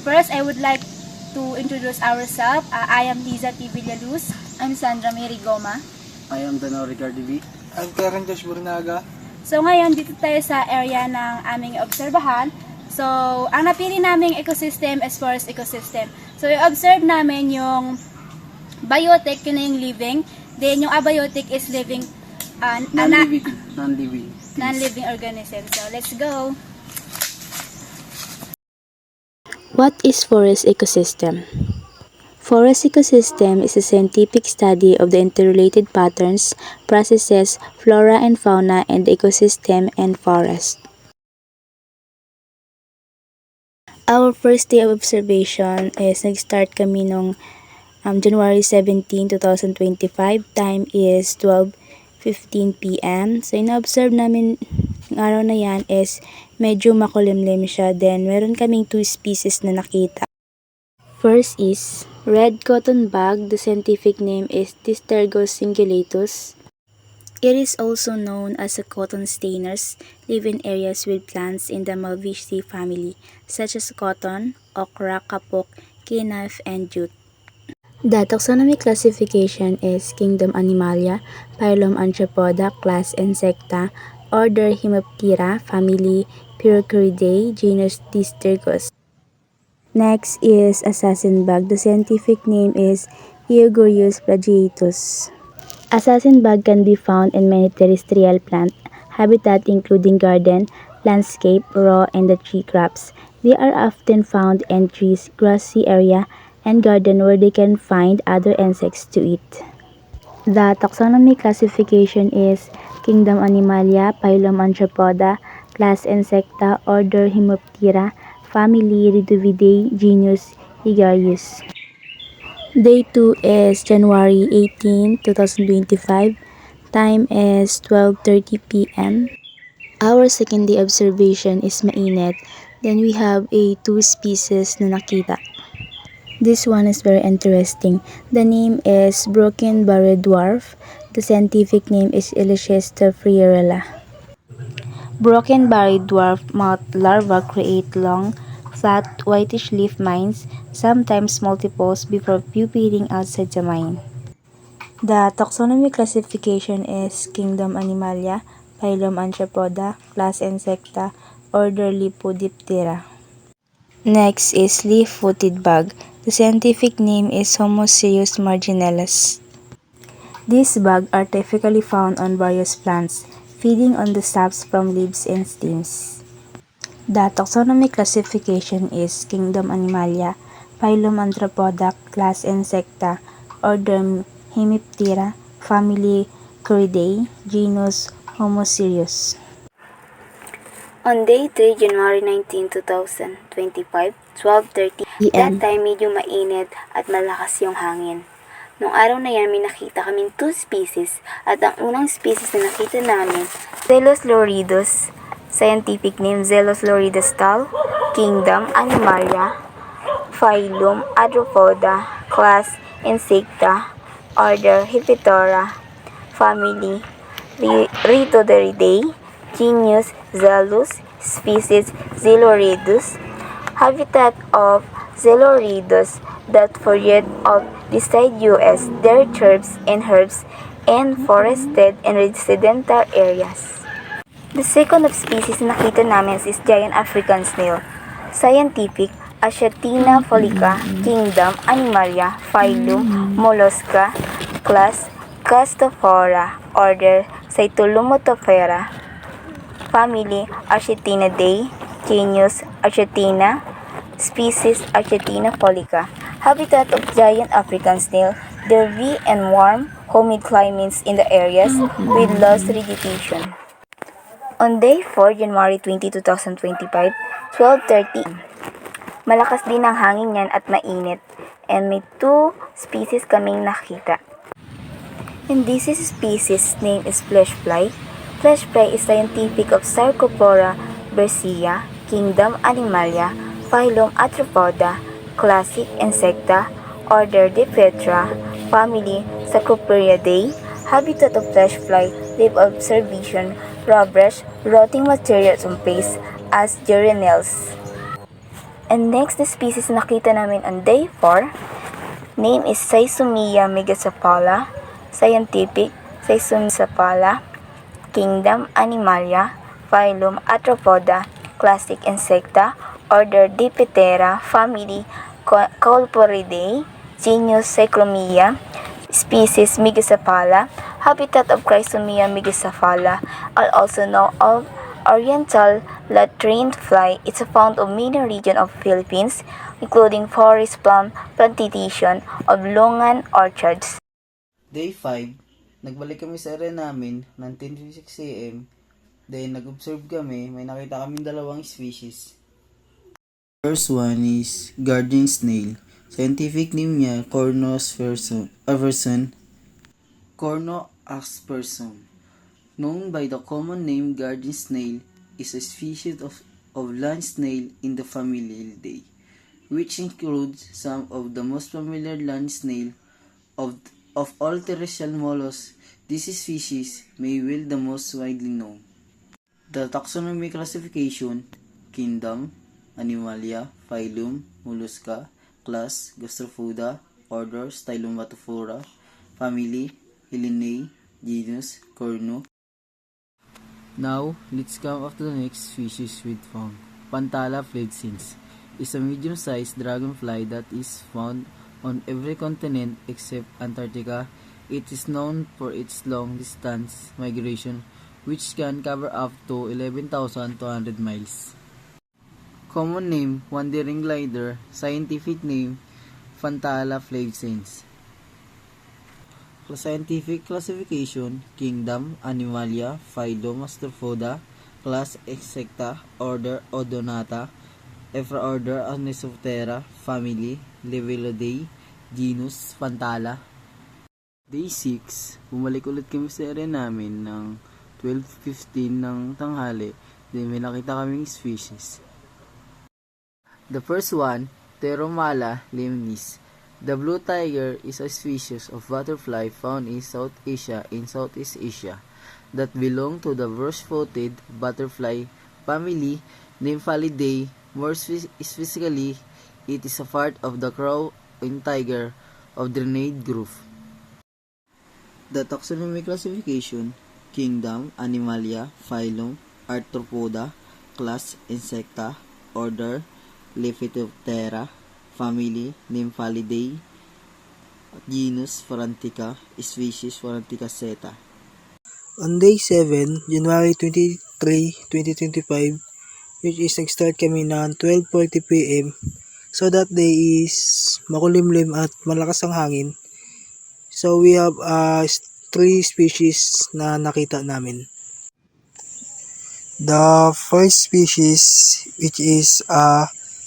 First, I would like to introduce ourselves. I am Liza T. Villaluz. I'm Sandra Mary Goma. I am Dano Ricardi. I'm Karen Josh Burnaga. So ngayon, dito tayo sa area ng aming obserbahan. So, ang napili naming ecosystem is forest ecosystem. So, i-observe namin yung biotic, yun na yung living. Then, yung abiotic is living, non-living organism. So, let's go! What is forest ecosystem? Forest ecosystem is a scientific study of the interrelated patterns, processes, flora and fauna in the ecosystem and forest. Our first day of observation is nag-start kami nung January 17, 2025. Time is 12:15 p.m. So, ina-observe namin yung araw na yan is medyo makulimlim siya. Then, meron kaming 2 species na nakita. First is red cotton bug. The scientific name is Distergos cingulatus. It is also known as a cotton stainers, live in areas with plants in the Malvaceae family, such as cotton, okra, kapok, kenaf, and jute. The taxonomy classification is Kingdom Animalia, phylum Arthropoda, class Insecta, order Hemiptera, family Pyrrhoceridae, genus Distergos. Next is assassin bug. The scientific name is Eugorius plagiatus. Assassin bug can be found in many terrestrial plant habitat including garden, landscape, raw, and the tree crops. They are often found in trees, grassy area, and garden where they can find other insects to eat. The taxonomy classification is Kingdom Animalia, phylum Arthropoda, class Insecta, order Hemiptera, family Ridovidae, genus Higarius. Day 2 is January 18, 2025. Time is 12:30 p.m. Our second day observation is mainit. Then we have a 2 species na nakita. This one is very interesting. The name is broken barred dwarf. The scientific name is Elychester friarella. Broken barred dwarf moth larvae create long, flat, whitish leaf mines, sometimes multiples before pupating outside the mine. The taxonomy classification is Kingdom Animalia, phylum Arthropoda, class Insecta, order Lepidoptera. Next is leaf-footed bug. The scientific name is Homoserius marginalis. These bugs are typically found on various plants, feeding on the saps from leaves and stems. The taxonomy classification is Kingdom Animalia, phylum Arthropoda, class Insecta, order Hemiptera, family Coridae, genus Homoserius. On day 3, January 19, 2025, 12:30 p.m. That time medyo mainit at malakas yung hangin. Nung araw na yan, may nakita kaming 2 species at ang unang species na nakita namin, Zelos loridus, scientific name Zelos loridus tal, Kingdom Animalia, phylum Arthropoda, class Insecta, order Hemiptera, family Ritoderidae, genus Zelus, species Zeloridus, habitat of Zeloridus that variety of deciduous dirt herbs and forested and residential areas. The second of species na nakita namin is giant African snail. Scientific, Asiatina folica, Kingdom Animalia, phylum Mollusca, class Castophora, order Cytolomotoptera, family Asiatinidae, genus Asiatina, species Asiatina folica. Habitat of giant African snail, derby and warm, humid climates in the areas with low vegetation. On day 4, January 20, 2025, 12:30, malakas din ang hangin yan at mainit, and may 2 species kaming nakita. And this species name is flesh fly. Flesh fly is scientific of Sarcophora bersea, Kingdom Animalia, phylum Arthropoda, classic Insecta, order Diphetra, family Sarcopteridae. Habitat of flesh fly, live observation, rubbish, rotting materials on face as germinals. And next, the species na nakita namin on day 4, name is Saisomia megacephala, scientific Saisomia, kingdom Animalia, phylum Arthropoda, classic Insecta, order Diptera, family Colporidae, genus Cyclomia, species Megacephala, habitat of Chrysomia megacephala, also known as Oriental latrine fly. It's found in many regions of Philippines, including forest plum plantation of longan orchards. Day 5, nagbalik kami sa area namin ng 10:56 a.m. Then nag-observe kami, may nakita kaming dalawang species. First one is garden snail. Scientific name niya Cornoaspersum. Known by the common name garden snail, is a species of land snail in the family Lidae, which includes some of the most familiar land snail of all terrestrial mollusks. This species may well the most widely known. The taxonomy classification: Kingdom Animalia, phylum Mollusca, class Gastropoda, order Stylomatophora, family Hylinae, genus Cornu. Now, let's come up to the next species we found. Pantala flavescens is a medium-sized dragonfly that is found on every continent except Antarctica. It is known for its long-distance migration, which can cover up to 11,200 miles. Common name, wandering glider. Scientific name, Pantala flavescens. Scientific classification: Kingdom Animalia, phylum Gastropoda, class Insecta, order Odonata, infraorder Anisoptera, family Libellulidae, genus Pantala. Day 6, bumalik ulit kami sa area namin ng 12:15 ng tanghali. Then may nakita kaming species. The first one, Pteromala lemnis. The blue tiger is a species of butterfly found in South Asia and Southeast Asia that belong to the verse-footed butterfly family Nymphalidae. More specifically, it is a part of the crow and tiger of the Dranaid group. The taxonomy classification: Kingdom Animalia, phylum Arthropoda, class Insecta, order Lepidoptera, family Nymphalidae, genus Pharantica, species Pharantica seta. On day 7, January 23, 2025, which is nag-start kami ng 12:40 p.m. So that day is makulimlim at malakas ang hangin. So we have 3 species na nakita namin. The first species, which is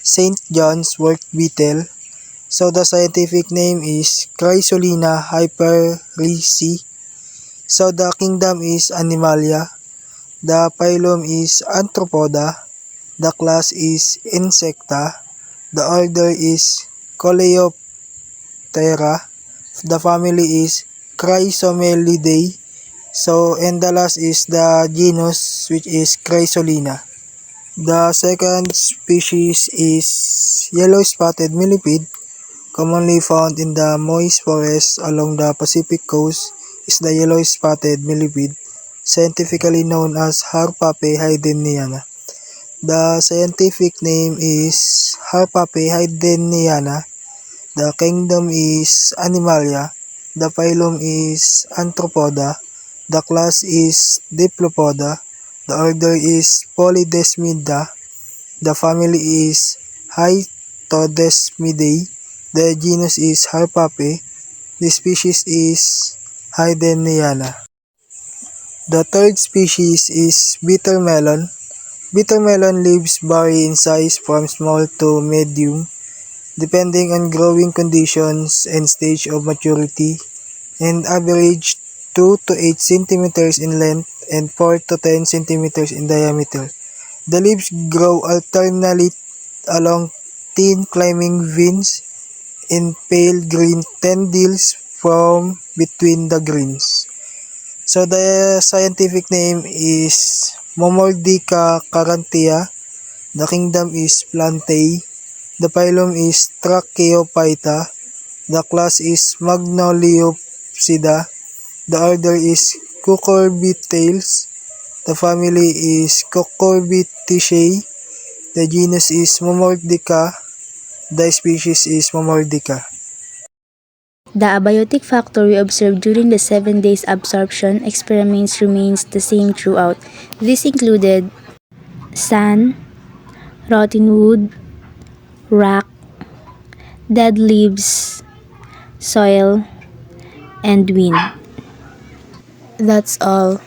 St. John's wort beetle. So the scientific name is Chrysolina hyperrhizii. So the kingdom is Animalia. The phylum is Arthropoda. The class is Insecta. The order is Coleoptera. The family is Chrysomelidae. So and the last is the genus, which is Chrysolina. The second species is yellow spotted millipede, commonly found in the moist forests along the Pacific coast. Is the yellow spotted millipede, scientifically known as Harpape haydeniana. The scientific name is Harpape haydeniana. The kingdom is Animalia. The phylum is Arthropoda. The class is Diplopoda. The order is Polydesmida. The family is Hytodesmidae. The genus is Harpape. The species is Haydeniana. The third species is bitter melon. Bitter melon leaves vary in size from small to medium, depending on growing conditions and stage of maturity, and average 2 to 8 centimeters in length and 4 to 10 centimeters in diameter. The leaves grow alternately along thin climbing veins in pale green tendrils from between the greens. So the scientific name is Momordica carantia. The kingdom is Plantae. The phylum is Tracheophyta. The class is Magnoliopsida. The order is Cucurbitaceae. The family is Cucurbitaceae. The genus is Momordica. The species is Momordica. The abiotic factor we observed during the 7 days absorption experiments remains the same throughout. This included sand, rotten wood, rock, dead leaves, soil, and wind. That's all.